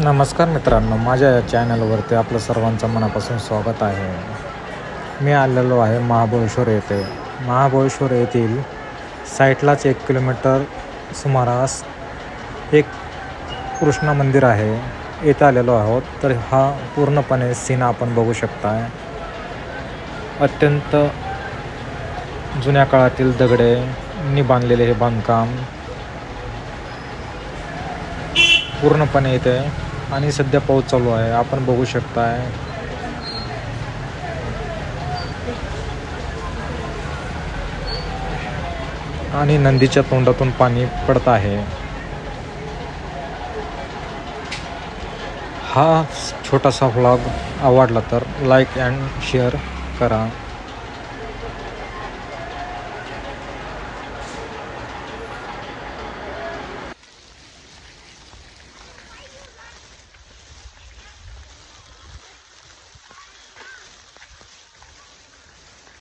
नमस्कार मित्रांनो, माझ्या या चॅनलवरती आपलं सर्वांचं मनापासून स्वागत आहे. मी आलेलो आहे महाबळेश्वर येथे. महाबळेश्वर येथील साईटलाच 1 किलोमीटर सुमारास एक कृष्ण मंदिर आहे. येथे आलेलो आहोत. तर हा पूर्णपणे सीन आपण बघू शकता. अत्यंत जुन्या काळातील दगडांनी बांधलेले हे बांधकाम पूर्णपणे इथे आणि सध्या पाऊस चालू आहे, आपण बघू शकताय. आणि नदीच्या तोंडातून पाणी पडत आहे. हा छोटासा व्लॉग आवडला तर लाईक अँड शेअर करा.